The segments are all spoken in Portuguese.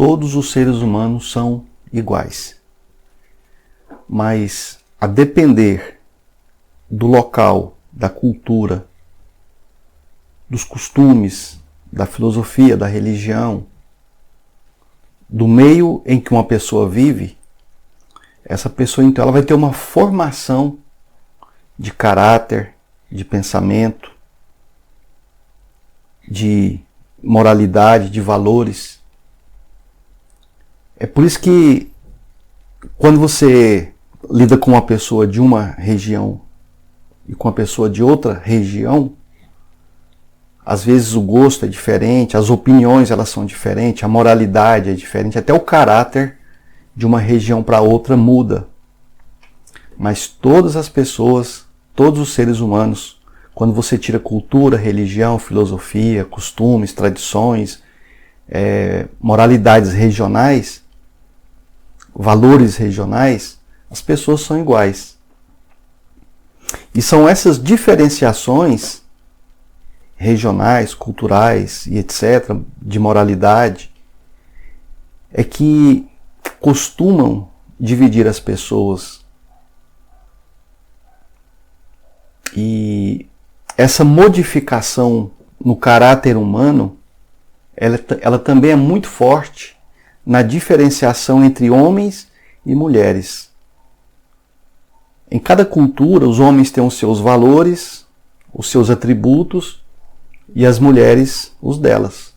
todos os seres humanos são iguais. Mas, a depender do local, da cultura, dos costumes, da filosofia, da religião, do meio em que uma pessoa vive, essa pessoa então ela vai ter uma formação de caráter, de pensamento, de moralidade, de valores. É por isso que quando você lida com uma pessoa de uma região e com uma pessoa de outra região, às vezes o gosto é diferente, as opiniões elas são diferentes, a moralidade é diferente, até o caráter de uma região para outra muda. Mas todas as pessoas, todos os seres humanos, quando você tira cultura, religião, filosofia, costumes, tradições, moralidades regionais, valores regionais, as pessoas são iguais. E são essas diferenciações regionais, culturais e etc., de moralidade, é que costumam dividir as pessoas. E essa modificação no caráter humano, ela também é muito forte na diferenciação entre homens e mulheres. Em cada cultura, os homens têm os seus valores, os seus atributos, e as mulheres os delas.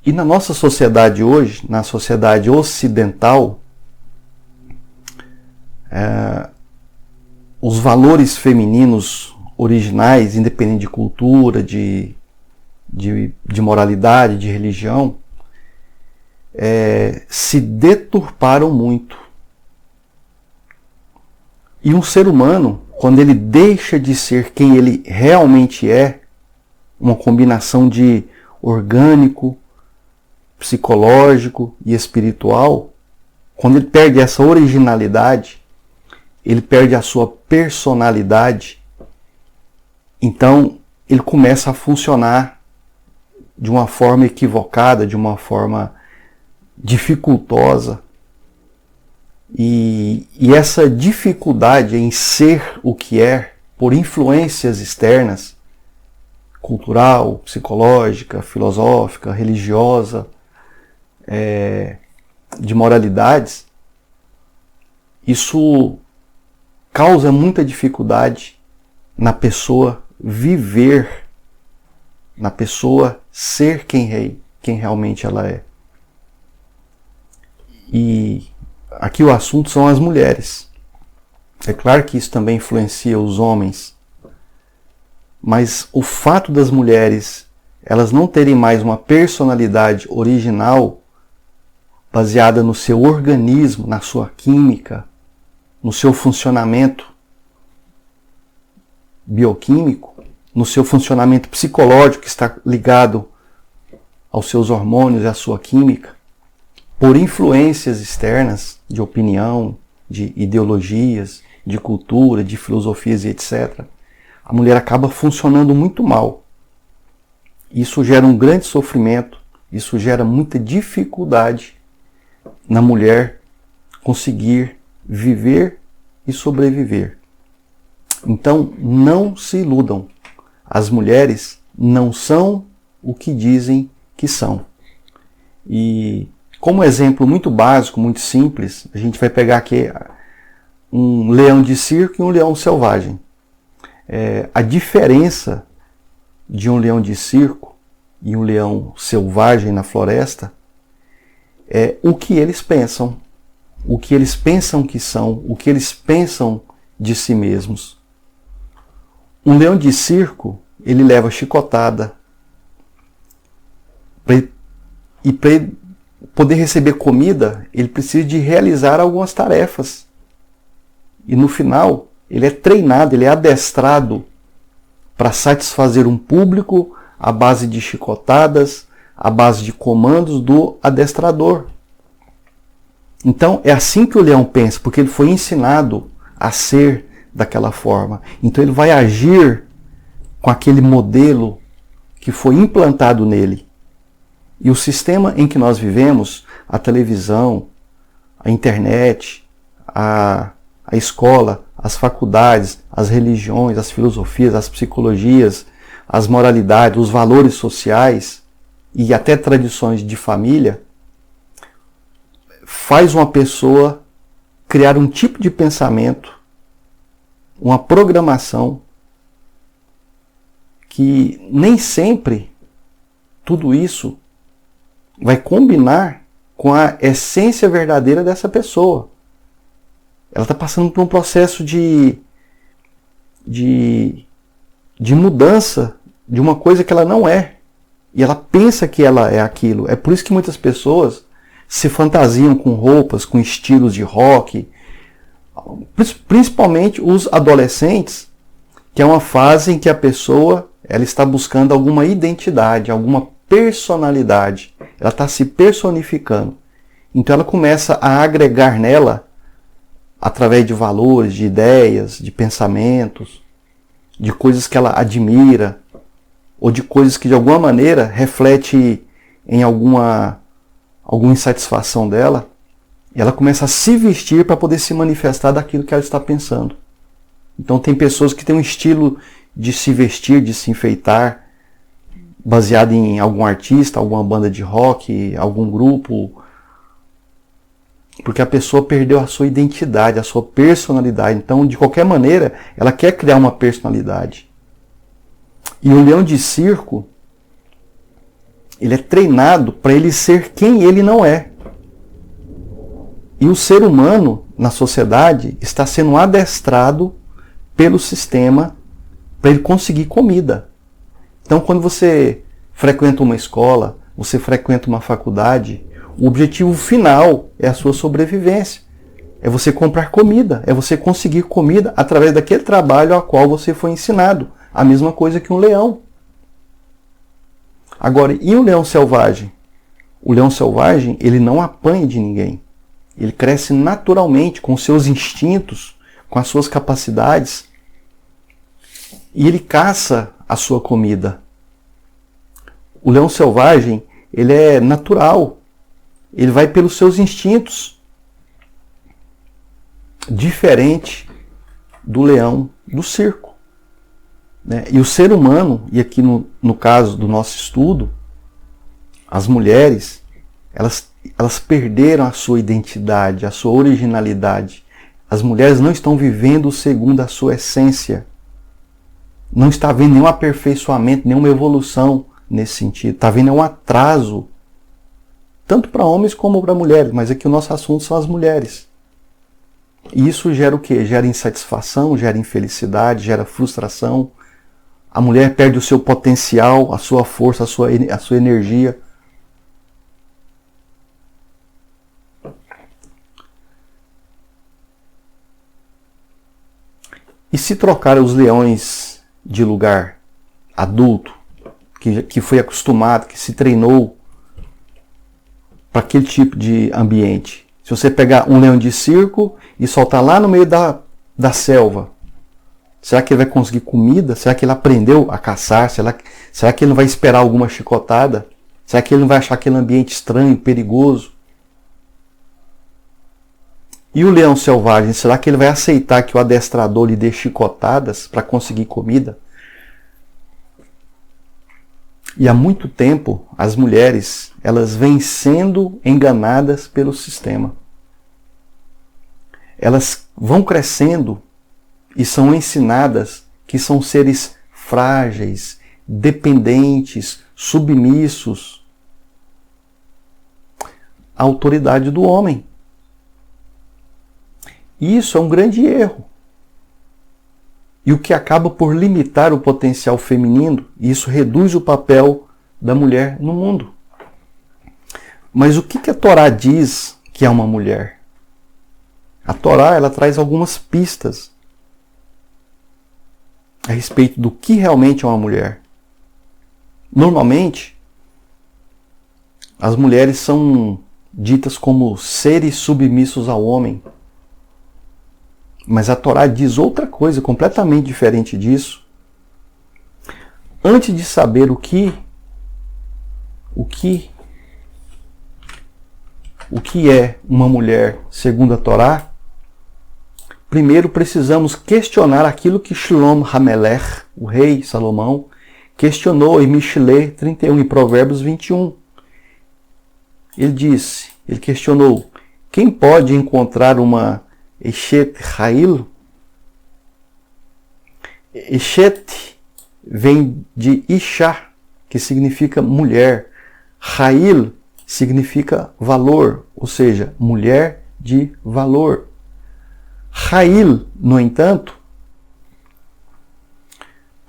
E na nossa sociedade hoje, na sociedade ocidental, os valores femininos originais, independente de cultura, de moralidade, de religião, se deturparam muito. E um ser humano, quando ele deixa de ser quem ele realmente é, uma combinação de orgânico, psicológico e espiritual, quando ele perde essa originalidade, ele perde a sua personalidade, então ele começa a funcionar de uma forma equivocada, de uma forma dificultosa. E essa dificuldade em ser o que é, por influências externas, cultural, psicológica, filosófica, religiosa, de moralidades, isso causa muita dificuldade na pessoa viver, na pessoa ser quem realmente ela é. E aqui o assunto são as mulheres. É claro que isso também influencia os homens, mas o fato das mulheres elas não terem mais uma personalidade original baseada no seu organismo, na sua química, no seu funcionamento bioquímico, no seu funcionamento psicológico que está ligado aos seus hormônios e à sua química, por influências externas de opinião, de ideologias, de cultura, de filosofias e etc., a mulher acaba funcionando muito mal. Isso gera um grande sofrimento, isso gera muita dificuldade na mulher conseguir viver e sobreviver. Então, não se iludam. As mulheres não são o que dizem que são. E como exemplo muito básico, muito simples, a gente vai pegar aqui um leão de circo e um leão selvagem. A diferença de um leão de circo e um leão selvagem na floresta é o que eles pensam, o que eles pensam que são, o que eles pensam de si mesmos. Um leão de circo, ele leva chicotada, e para ele poder receber comida, ele precisa de realizar algumas tarefas. E no final, ele é treinado, ele é adestrado para satisfazer um público à base de chicotadas, à base de comandos do adestrador. Então, é assim que o leão pensa, porque ele foi ensinado a ser daquela forma. Então, ele vai agir com aquele modelo que foi implantado nele. E o sistema em que nós vivemos, a televisão, a internet, a escola, as faculdades, as religiões, as filosofias, as psicologias, as moralidades, os valores sociais e até tradições de família, faz uma pessoa criar um tipo de pensamento, uma programação que nem sempre tudo isso vai combinar com a essência verdadeira dessa pessoa. Ela está passando por um processo de mudança de uma coisa que ela não é. E ela pensa que ela é aquilo. É por isso que muitas pessoas se fantasiam com roupas, com estilos de rock. Principalmente os adolescentes, que é uma fase em que a pessoa ela está buscando alguma identidade, alguma personalidade. Ela está se personificando. Então ela começa a agregar nela, através de valores, de ideias, de pensamentos, de coisas que ela admira, ou de coisas que de alguma maneira reflete em alguma insatisfação dela, e ela começa a se vestir para poder se manifestar daquilo que ela está pensando. Então tem pessoas que têm um estilo de se vestir, de se enfeitar, baseado em algum artista, alguma banda de rock, algum grupo, porque a pessoa perdeu a sua identidade, a sua personalidade. Então, de qualquer maneira, ela quer criar uma personalidade. E o leão de circo, ele é treinado para ele ser quem ele não é. E o ser humano, na sociedade, está sendo adestrado pelo sistema para ele conseguir comida. Então, quando você frequenta uma escola, você frequenta uma faculdade, o objetivo final é a sua sobrevivência. É você comprar comida, é você conseguir comida através daquele trabalho ao qual você foi ensinado. A mesma coisa que um leão. Agora, e o leão selvagem? O leão selvagem, ele não apanha de ninguém. Ele cresce naturalmente com seus instintos, com as suas capacidades, e ele caça a sua comida. O leão selvagem, ele é natural. Ele vai pelos seus instintos. Diferente do leão do circo. Né? E o ser humano, e aqui no caso do nosso estudo, as mulheres, elas perderam a sua identidade, a sua originalidade. As mulheres não estão vivendo segundo a sua essência. Não está havendo nenhum aperfeiçoamento, nenhuma evolução nesse sentido. Está havendo um atraso, tanto para homens como para mulheres, mas aqui o nosso assunto são as mulheres. E isso gera o quê? Gera insatisfação, gera infelicidade, gera frustração. A mulher perde o seu potencial, a sua força, a sua energia. E se trocar os leões de lugar, adulto, que foi acostumado, que se treinou para aquele tipo de ambiente? Se você pegar um leão de circo e soltar lá no meio da selva, será que ele vai conseguir comida? Será que ele aprendeu a caçar? Será que ele não vai esperar alguma chicotada? Será que ele não vai achar aquele ambiente estranho, perigoso? E o leão selvagem, será que ele vai aceitar que o adestrador lhe dê chicotadas para conseguir comida? E há muito tempo, as mulheres, elas vêm sendo enganadas pelo sistema. Elas vão crescendo e são ensinadas que são seres frágeis, dependentes, submissos à autoridade do homem. E isso é um grande erro. E o que acaba por limitar o potencial feminino, e isso reduz o papel da mulher no mundo. Mas o que a Torá diz que é uma mulher? A Torá, ela traz algumas pistas a respeito do que realmente é uma mulher. Normalmente, as mulheres são ditas como seres submissos ao homem. Mas a Torá diz outra coisa completamente diferente disso. Antes de saber o que o que é uma mulher segundo a Torá, primeiro precisamos questionar aquilo que Shlomo HaMelech, o rei Salomão, questionou em Mishlei 31 e Provérbios 21. Ele questionou, quem pode encontrar uma Eshet Ha'il? Eshet vem de Isha, que significa mulher. Ha'il significa valor, ou seja, mulher de valor. Ha'il, no entanto,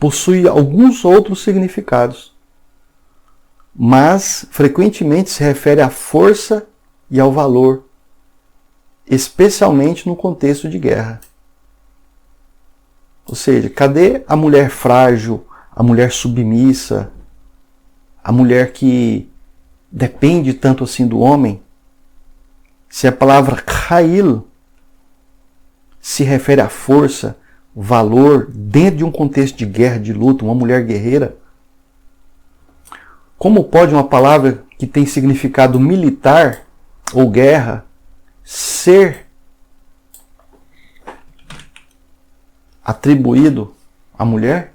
possui alguns outros significados, mas frequentemente se refere à força e ao valor, especialmente no contexto de guerra. Ou seja, cadê a mulher frágil, a mulher submissa, a mulher que depende tanto assim do homem? Se a palavra Ha'il se refere à força, valor, dentro de um contexto de guerra, de luta, uma mulher guerreira, como pode uma palavra que tem significado militar ou guerra ser atribuído à mulher?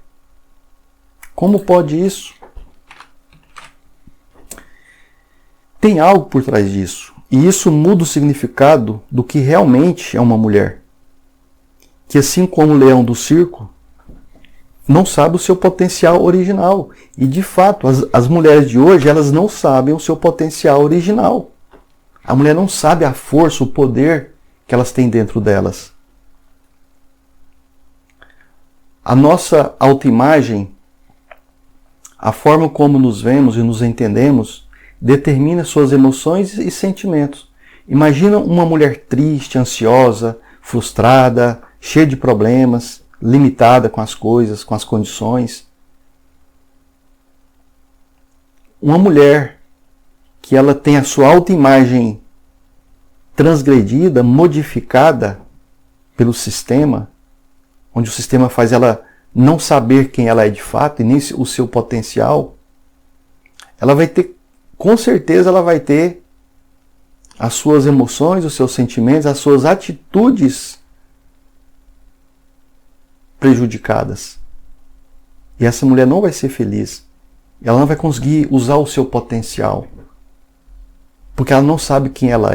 Como pode isso? Tem algo por trás disso, e isso muda o significado do que realmente é uma mulher. Que assim como o leão do circo, não sabe o seu potencial original. E de fato, as mulheres de hoje, elas não sabem o seu potencial original. A mulher não sabe a força, o poder que elas têm dentro delas. A nossa autoimagem, a forma como nos vemos e nos entendemos, determina suas emoções e sentimentos. Imagina uma mulher triste, ansiosa, frustrada, cheia de problemas, limitada com as coisas, com as condições. Uma mulher que ela tem a sua autoimagem transgredida, modificada pelo sistema, onde o sistema faz ela não saber quem ela é de fato e nem o seu potencial, ela vai ter, com certeza ela vai ter as suas emoções, os seus sentimentos, as suas atitudes prejudicadas. E essa mulher não vai ser feliz. Ela não vai conseguir usar o seu potencial. Porque ela não sabe quem ela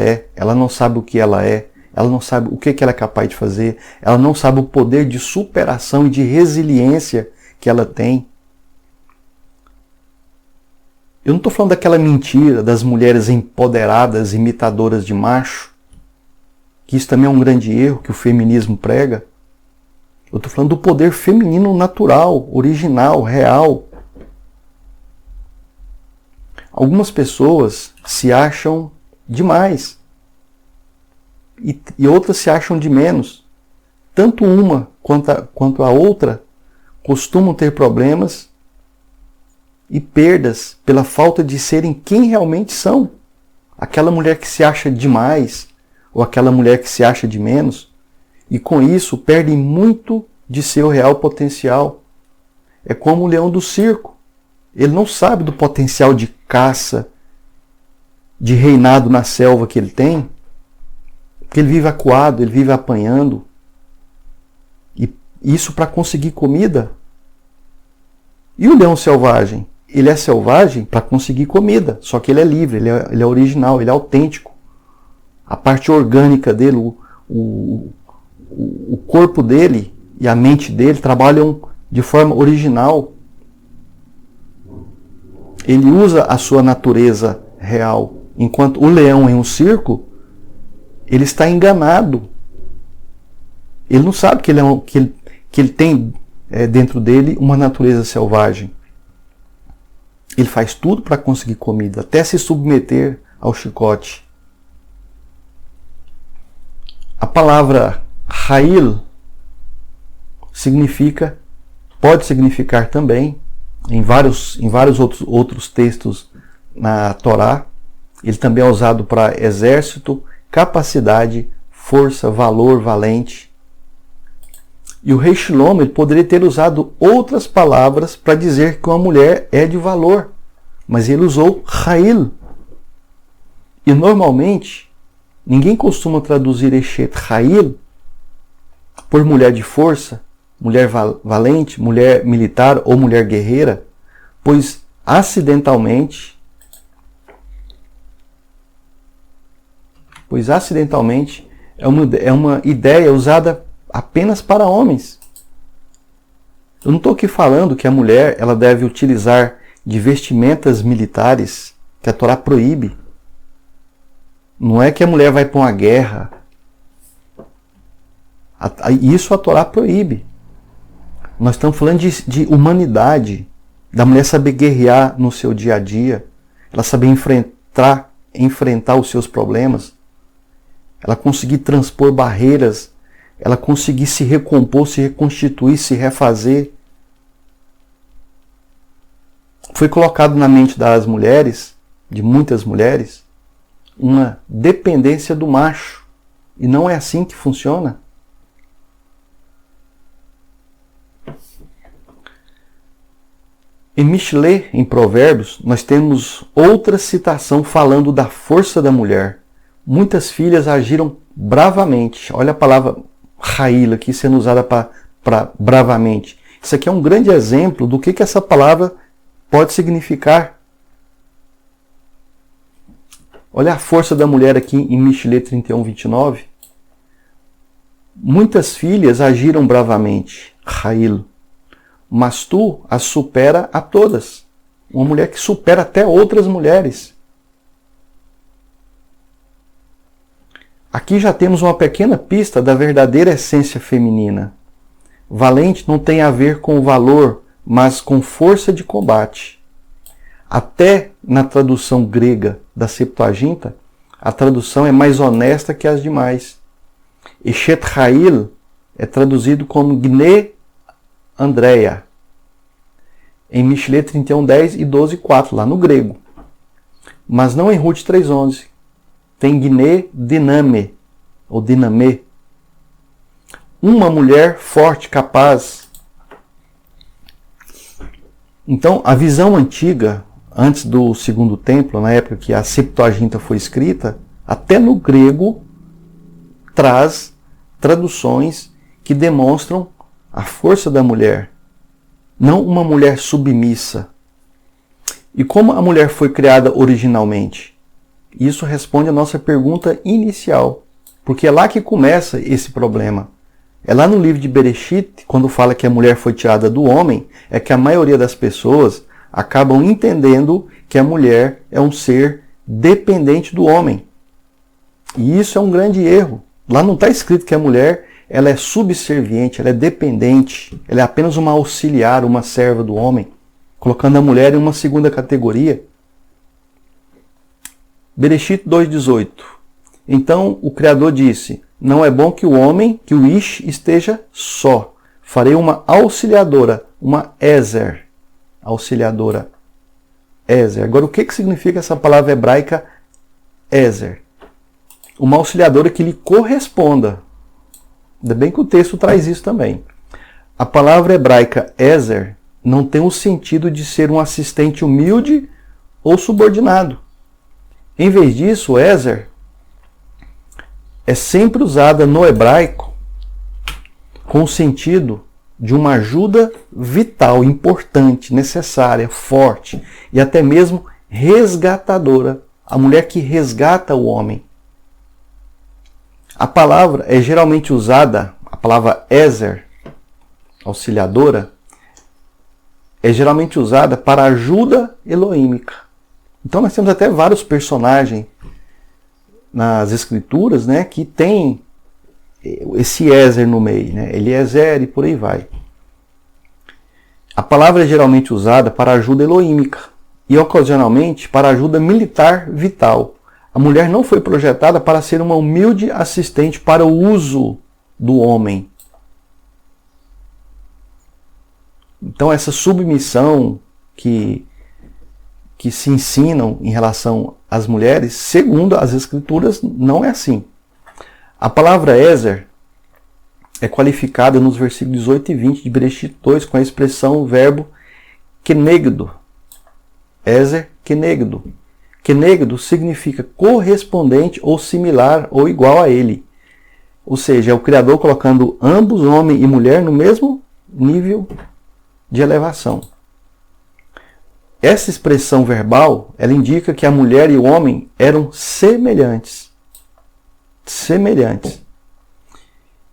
não sabe o que ela é, ela não sabe o que ela é capaz de fazer, ela não sabe o poder de superação e de resiliência que ela tem. Eu não estou falando daquela mentira das mulheres empoderadas, imitadoras de macho, que isso também é um grande erro que o feminismo prega. Eu estou falando do poder feminino natural, original, real. Algumas pessoas se acham demais e outras se acham de menos. Tanto uma quanto a outra costumam ter problemas e perdas pela falta de serem quem realmente são. Aquela mulher que se acha demais ou aquela mulher que se acha de menos, e com isso perdem muito de seu real potencial. É como o leão do circo. Ele não sabe do potencial de caça, de reinado na selva que ele tem, porque ele vive acuado, ele vive apanhando. E isso para conseguir comida. E o leão selvagem? Ele é selvagem para conseguir comida, só que ele é livre, ele é original, ele é autêntico. A parte orgânica dele, o corpo dele e a mente dele trabalham de forma original. Ele usa a sua natureza real. Enquanto o leão em um circo, ele está enganado. Ele não sabe que ele tem dentro dele uma natureza selvagem. Ele faz tudo para conseguir comida, até se submeter ao chicote. A palavra Ha'il pode significar também, em vários outros textos na Torá, ele também é usado para exército, capacidade, força, valor, valente. E o rei Shlomo ele poderia ter usado outras palavras para dizer que uma mulher é de valor, mas ele usou Ha'il. E normalmente, Ninguém costuma traduzir Eshet Ha'il por mulher de força, mulher valente, mulher militar ou mulher guerreira, pois acidentalmente é uma ideia usada apenas para homens. Eu não estou aqui falando que a mulher ela deve utilizar de vestimentas militares que a Torá proíbe. Não é que a mulher vai para uma guerra. Isso a Torá proíbe. Nós estamos falando de humanidade, da mulher saber guerrear no seu dia a dia, ela saber enfrentar os seus problemas, ela conseguir transpor barreiras, ela conseguir se recompor, se reconstituir, se refazer. Foi colocado na mente das mulheres, de muitas mulheres, uma dependência do macho. E não é assim que funciona. Em Mishlé, em Provérbios, nós temos outra citação falando da força da mulher. Muitas filhas agiram bravamente. Olha a palavra Ha'il aqui sendo usada para bravamente. Isso aqui é um grande exemplo do que essa palavra pode significar. Olha a força da mulher aqui em Mishlé 31:29. Muitas filhas agiram bravamente, Ha'il, mas tu as supera a todas. Uma mulher que supera até outras mulheres. Aqui já temos uma pequena pista da verdadeira essência feminina. Valente não tem a ver com valor, mas com força de combate. Até na tradução grega da Septuaginta, a tradução é mais honesta que as demais. Eshet Ha'il é traduzido como Gne Andreia, em Mishlé 31:10 e 12:4, lá no grego. Mas não em Ruth 3:11. Tem Gne Diname, ou Dinamê. Uma mulher forte, capaz. Então, a visão antiga, antes do Segundo Templo, na época que a Septuaginta foi escrita, até no grego, traz traduções que demonstram a força da mulher, não uma mulher submissa. E como a mulher foi criada originalmente? Isso responde à nossa pergunta inicial, porque é lá que começa esse problema. É lá no livro de Bereshit, quando fala que a mulher foi tirada do homem, é que a maioria das pessoas acabam entendendo que a mulher é um ser dependente do homem. E isso é um grande erro. Lá não está escrito que a mulher ela é subserviente, ela é dependente, ela é apenas uma auxiliar, uma serva do homem, colocando a mulher em uma segunda categoria. Bereshit 2:18. Então o Criador disse: não é bom que o homem, que o Ish, esteja só. Farei uma auxiliadora, uma Ezer. Auxiliadora. Ezer. Agora, o que significa essa palavra hebraica Ezer? Uma auxiliadora que lhe corresponda. Ainda bem que o texto traz isso também. A palavra hebraica Ezer não tem o sentido de ser um assistente humilde ou subordinado. Em vez disso, Ezer é sempre usada no hebraico com o sentido de uma ajuda vital, importante, necessária, forte e até mesmo resgatadora. A mulher que resgata o homem. A palavra é geralmente usada, a palavra Ezer, auxiliadora, é geralmente usada para ajuda elohímica. Então nós temos até vários personagens nas escrituras, né, que tem esse Ezer no meio, né, Eliezer e por aí vai. A palavra é geralmente usada para ajuda elohímica e ocasionalmente para ajuda militar vital. A mulher não foi projetada para ser uma humilde assistente para o uso do homem. Então essa submissão que se ensinam em relação às mulheres, segundo as escrituras, não é assim. A palavra Ezer é qualificada nos versículos 18 e 20 de Bereshit 2 com a expressão verbo kenegdo. Ezer kenegdo, Kenegdo significa correspondente ou similar ou igual a ele. Ou seja, é o Criador colocando ambos, homem e mulher, no mesmo nível de elevação. Essa expressão verbal, ela indica que a mulher e o homem eram semelhantes. Semelhantes.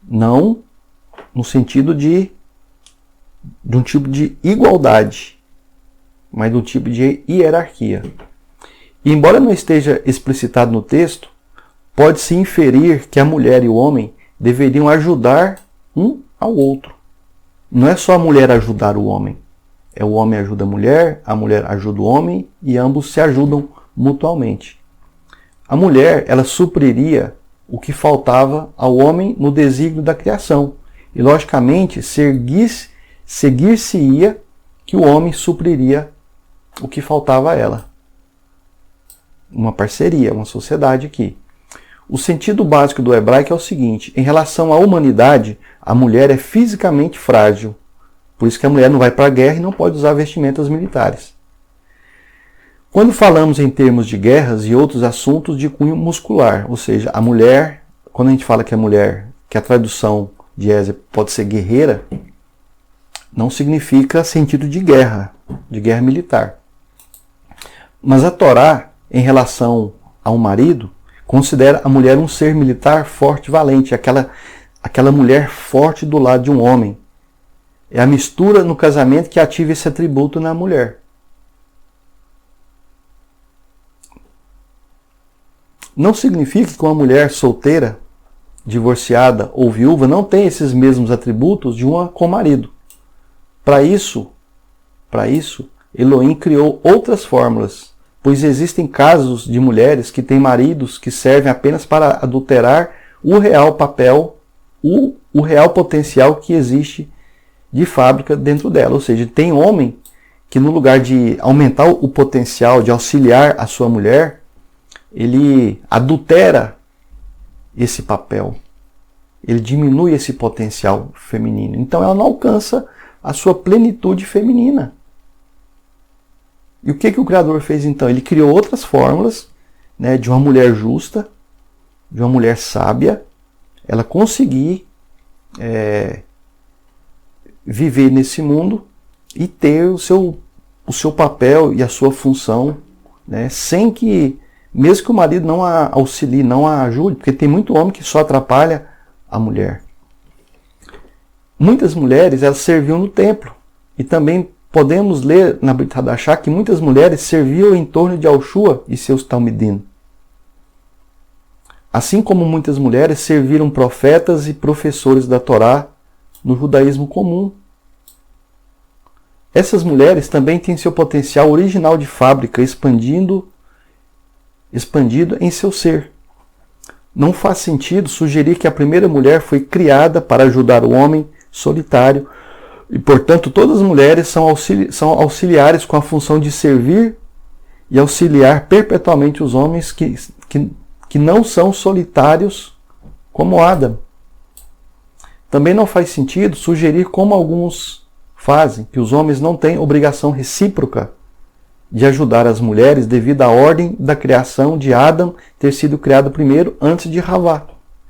Não no sentido de um tipo de igualdade, mas de um tipo de hierarquia. E embora não esteja explicitado no texto, pode-se inferir que a mulher e o homem deveriam ajudar um ao outro. Não é só a mulher ajudar o homem. É o homem ajuda a mulher ajuda o homem e ambos se ajudam mutuamente. A mulher, ela supriria o que faltava ao homem no desígnio da criação. E, logicamente, seguir-se-ia que o homem supriria o que faltava a ela. Uma parceria, uma sociedade aqui. O sentido básico do hebraico é o seguinte: em relação à humanidade, a mulher é fisicamente frágil. Por isso que a mulher não vai para a guerra e não pode usar vestimentas militares. Quando falamos em termos de guerras e outros assuntos de cunho muscular, ou seja, a mulher, quando a gente fala que a mulher, que a tradução de Ézra pode ser guerreira, não significa sentido de guerra militar. Mas a Torá, em relação a um marido, considera a mulher um ser militar forte e valente, aquela mulher forte do lado de um homem. É a mistura no casamento que ativa esse atributo na mulher. Não significa que uma mulher solteira, divorciada ou viúva não tem esses mesmos atributos de uma com marido. Para isso, Elohim criou outras fórmulas, pois existem casos de mulheres que têm maridos que servem apenas para adulterar o real papel, o real potencial que existe de fábrica dentro dela. Ou seja, tem homem que no lugar de aumentar o potencial, de auxiliar a sua mulher, ele adultera esse papel. Ele diminui esse potencial feminino. Então ela não alcança a sua plenitude feminina. E o que o Criador fez então? Ele criou outras fórmulas, né, de uma mulher justa, de uma mulher sábia, ela conseguir viver nesse mundo e ter o seu papel e a sua função, né, sem que, mesmo que o marido não a auxilie, não a ajude, porque tem muito homem que só atrapalha a mulher. Muitas mulheres, elas serviam no templo, e também podemos ler na Brit Hadashah que muitas mulheres serviam em torno de Yahushua e seus talmidim. Assim como muitas mulheres serviram profetas e professores da Torá no judaísmo comum. Essas mulheres também têm seu potencial original de fábrica expandido em seu ser. Não faz sentido sugerir que a primeira mulher foi criada para ajudar o homem solitário e, portanto, todas as mulheres são auxiliares com a função de servir e auxiliar perpetuamente os homens que não são solitários como Adão. Também não faz sentido sugerir, como alguns fazem, que os homens não têm obrigação recíproca de ajudar as mulheres devido à ordem da criação de Adão ter sido criado primeiro antes de Havá,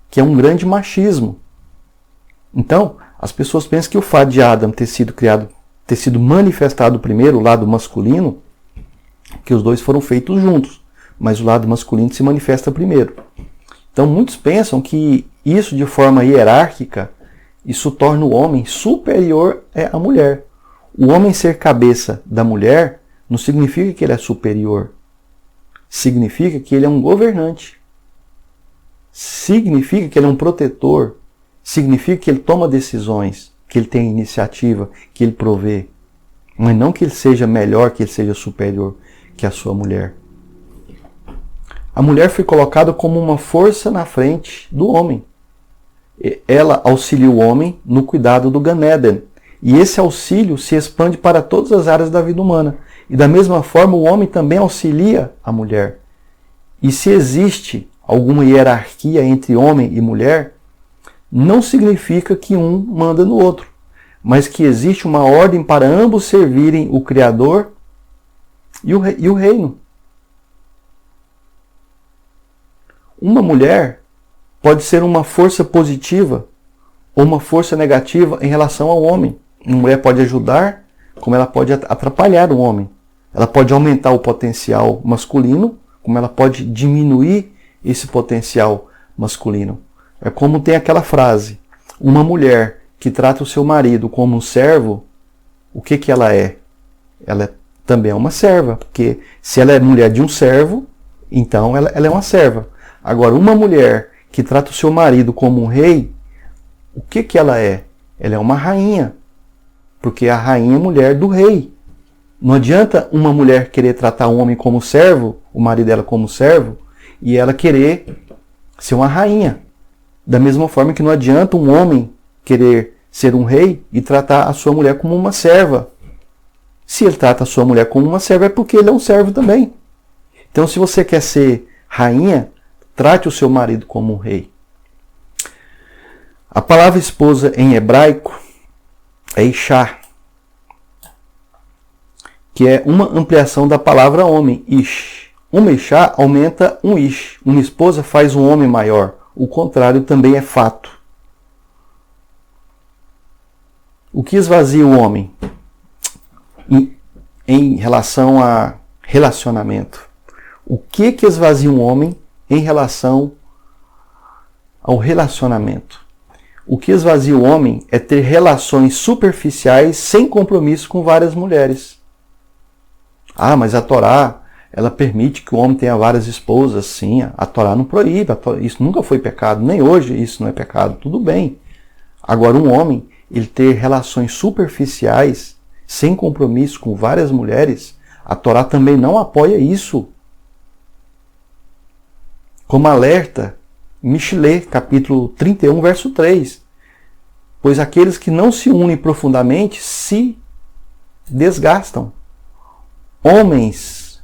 que é um grande machismo. Então, as pessoas pensam que o fato de Adão ter sido manifestado primeiro, o lado masculino, que os dois foram feitos juntos, mas o lado masculino se manifesta primeiro. Então, muitos pensam que isso, de forma hierárquica, isso torna o homem superior à mulher. O homem ser cabeça da mulher não significa que ele é superior. Significa que ele é um governante. Significa que ele é um protetor. Significa que ele toma decisões, que ele tem iniciativa, que ele provê. Mas não que ele seja melhor, que ele seja superior que a sua mulher. A mulher foi colocada como uma força na frente do homem. Ela auxilia o homem no cuidado do Gan Eden. E esse auxílio se expande para todas as áreas da vida humana. E da mesma forma o homem também auxilia a mulher. E se existe alguma hierarquia entre homem e mulher, não significa que um manda no outro, mas que existe uma ordem para ambos servirem o Criador e o reino. uma mulher pode ser uma força positiva ou uma força negativa em relação ao homem. Uma mulher pode ajudar, como ela pode atrapalhar o homem. Ela pode aumentar o potencial masculino, como ela pode diminuir esse potencial masculino. É como tem aquela frase, uma mulher que trata o seu marido como um servo, o que ela é? Ela também é uma serva, porque se ela é mulher de um servo, então ela é uma serva. Agora, uma mulher que trata o seu marido como um rei, o que ela é? Ela é uma rainha, porque a rainha é mulher do rei. Não adianta uma mulher querer tratar um homem como servo, o marido dela como servo, e ela querer ser uma rainha. Da mesma forma que não adianta um homem querer ser um rei e tratar a sua mulher como uma serva. Se ele trata a sua mulher como uma serva, é porque ele é um servo também. Então, se você quer ser rainha, trate o seu marido como um rei. A palavra esposa em hebraico é Ishá, que é uma ampliação da palavra homem, Ish. Uma Ishá aumenta um Ish. Uma esposa faz um homem maior. O contrário também é fato. O que esvazia o homem em relação a relacionamento? O que esvazia um homem em relação ao relacionamento? O que esvazia o homem é ter relações superficiais sem compromisso com várias mulheres. Ah, mas a Torá, ela permite que o homem tenha várias esposas. Sim, a Torá não proíbe. Isso nunca foi pecado, nem hoje isso não é pecado. Tudo bem. Agora, um homem, ele ter relações superficiais sem compromisso com várias mulheres, a Torá também não apoia isso. Como alerta Michelet, capítulo 31, verso 3. Pois aqueles que não se unem profundamente se desgastam. Homens,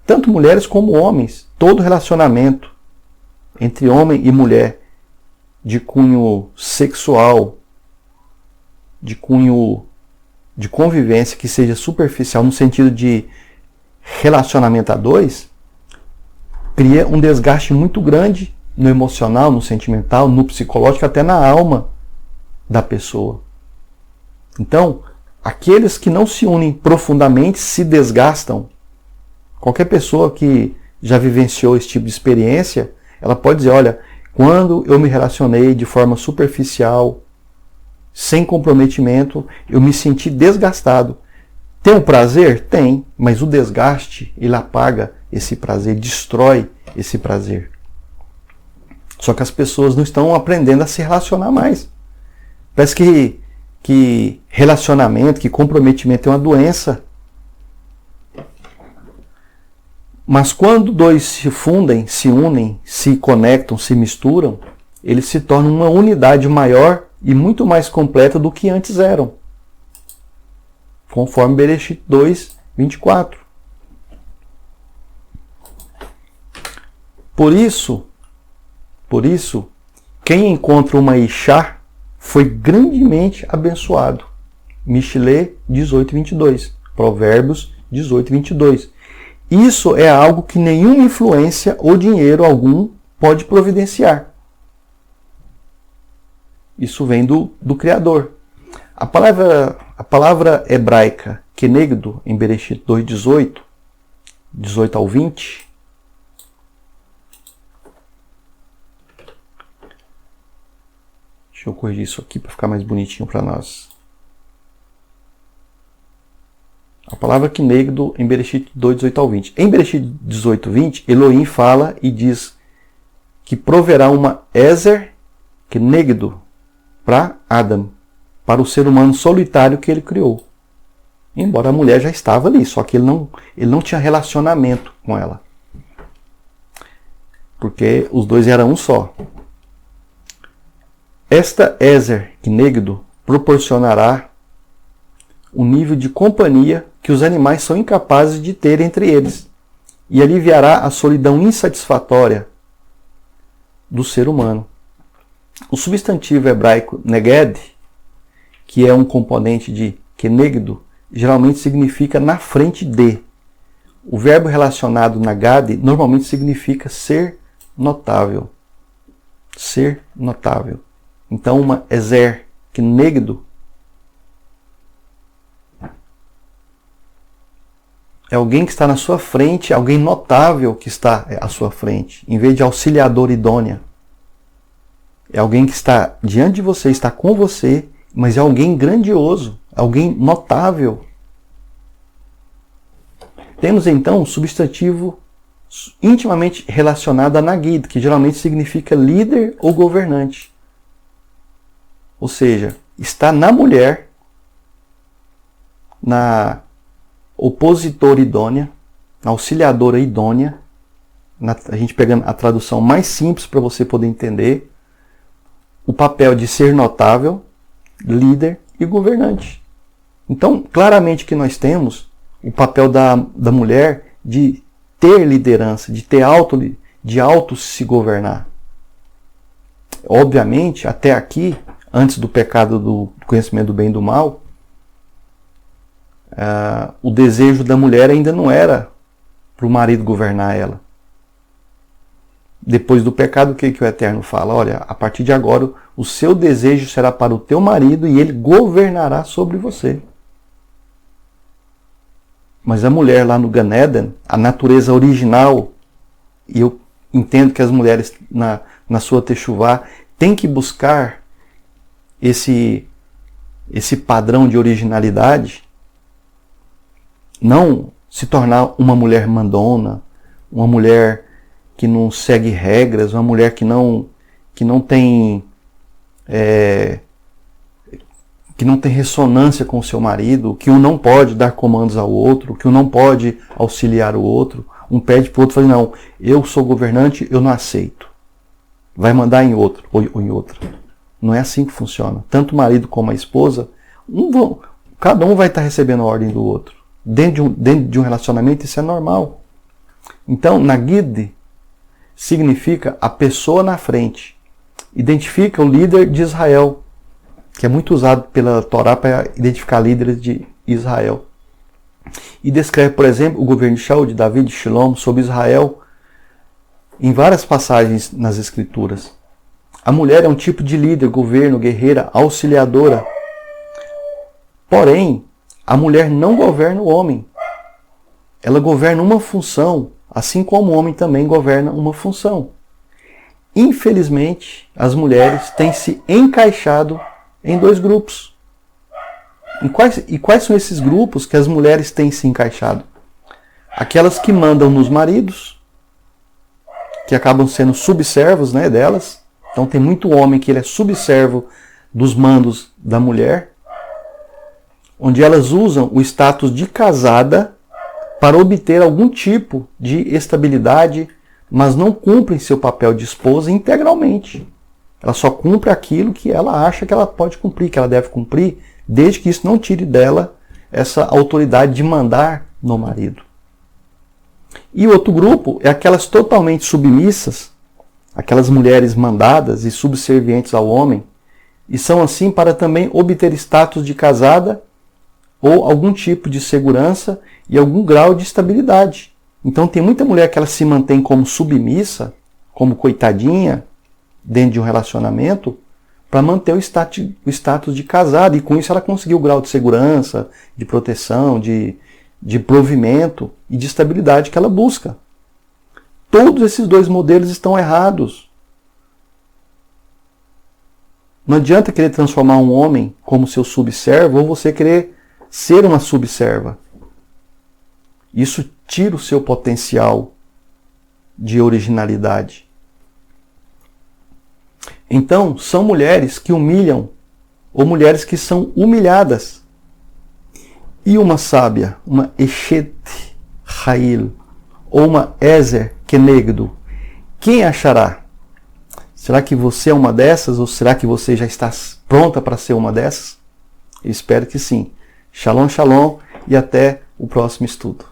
tanto mulheres como homens, todo relacionamento entre homem e mulher de cunho sexual, de cunho de convivência que seja superficial no sentido de relacionamento a dois, cria um desgaste muito grande no emocional, no sentimental, no psicológico, até na alma da pessoa. Então, aqueles que não se unem profundamente se desgastam. Qualquer pessoa que já vivenciou esse tipo de experiência, ela pode dizer, olha, quando eu me relacionei de forma superficial, sem comprometimento, eu me senti desgastado. Tem um prazer? Tem, mas o desgaste, ele apaga esse prazer, destrói esse prazer. Só que as pessoas não estão aprendendo a se relacionar mais. Parece que relacionamento, que comprometimento é uma doença. Mas quando dois se fundem, se unem, se conectam, se misturam, eles se tornam uma unidade maior e muito mais completa do que antes eram. Conforme Bereshit 2, 24. Por isso, quem encontra uma Ishá foi grandemente abençoado. Michelet 18, 22. Provérbios 18, 22. Isso é algo que nenhuma influência ou dinheiro algum pode providenciar. Isso vem do Criador. A palavra hebraica kenegdo, em Bereshit 2, 18, 18 ao 20, deixa eu corrigir isso aqui para ficar mais bonitinho para nós. A palavra kenegdo em Bereshit 2, 18 ao 20. Em Bereshit 18, 20, Elohim fala e diz que proverá uma Ezer kenegdo para Adam, para o ser humano solitário que ele criou. Embora a mulher já estava ali, só que ele não tinha relacionamento com ela. Porque os dois eram um só. Esta Ezer kenegdo proporcionará um nível de companhia que os animais são incapazes de ter entre eles e aliviará a solidão insatisfatória do ser humano. O substantivo hebraico neged, que é um componente de kenegdo, geralmente significa na frente de. O verbo relacionado nagad normalmente significa ser notável. Ser notável. Então, uma ezer kenegdo é alguém que está na sua frente, alguém notável que está à sua frente, em vez de auxiliador idônea. É alguém que está diante de você, está com você, mas é alguém grandioso, alguém notável. Temos então um substantivo intimamente relacionado a Nagid, que geralmente significa líder ou governante. Ou seja, está na mulher, na opositora idônea, na auxiliadora idônea, a gente pegando a tradução mais simples para você poder entender, o papel de ser notável, líder e governante. Então, claramente que nós temos o papel da mulher de ter liderança, de auto se governar. Obviamente, até aqui, antes do pecado do conhecimento do bem e do mal, o desejo da mulher ainda não era para o marido governar ela. Depois do pecado, o que o Eterno fala? Olha, a partir de agora, o seu desejo será para o teu marido e ele governará sobre você. Mas a mulher lá no Gan Eden, a natureza original, e eu entendo que as mulheres na sua techuvá têm que buscar esse padrão de originalidade, não se tornar uma mulher mandona, uma mulher que não segue regras, uma mulher que não tem ressonância com o seu marido, que um não pode dar comandos ao outro, que um não pode auxiliar o outro, um pede para o outro, fala, não, eu sou governante, eu não aceito. Vai mandar em outro ou em outra. Não é assim que funciona. Tanto o marido como a esposa, cada um vai estar recebendo a ordem do outro. Dentro de um relacionamento, isso é normal. Então, Nagid significa a pessoa na frente. Identifica o líder de Israel, que é muito usado pela Torá para identificar líderes de Israel. E descreve, por exemplo, o governo de Shaul, de Davi, de Shilom, sobre Israel, em várias passagens nas Escrituras. A mulher é um tipo de líder, governo, guerreira, auxiliadora. Porém, a mulher não governa o homem. Ela governa uma função, assim como o homem também governa uma função. Infelizmente, as mulheres têm se encaixado em dois grupos. E quais são esses grupos que as mulheres têm se encaixado? Aquelas que mandam nos maridos, que acabam sendo subservos, né, delas. Então tem muito homem que ele é subservo dos mandos da mulher, onde elas usam o status de casada para obter algum tipo de estabilidade, mas não cumprem seu papel de esposa integralmente. Ela só cumpre aquilo que ela acha que ela pode cumprir, que ela deve cumprir, desde que isso não tire dela essa autoridade de mandar no marido. E o outro grupo é aquelas totalmente submissas, aquelas mulheres mandadas e subservientes ao homem, e são assim para também obter status de casada ou algum tipo de segurança e algum grau de estabilidade. Então tem muita mulher que ela se mantém como submissa, como coitadinha, dentro de um relacionamento, para manter o status de casada, e com isso ela conseguiu o grau de segurança, de proteção, de provimento e de estabilidade que ela busca. Todos esses dois modelos estão errados. Não adianta querer transformar um homem como seu subservo ou você querer ser uma subserva. Isso tira o seu potencial de originalidade. Então, são mulheres que humilham ou mulheres que são humilhadas. E uma sábia, uma Eshet Hail, ou uma Ezer Kenegdo, quem achará? Será que você é uma dessas ou será que você já está pronta para ser uma dessas? Eu espero que sim. Shalom, shalom e até o próximo estudo.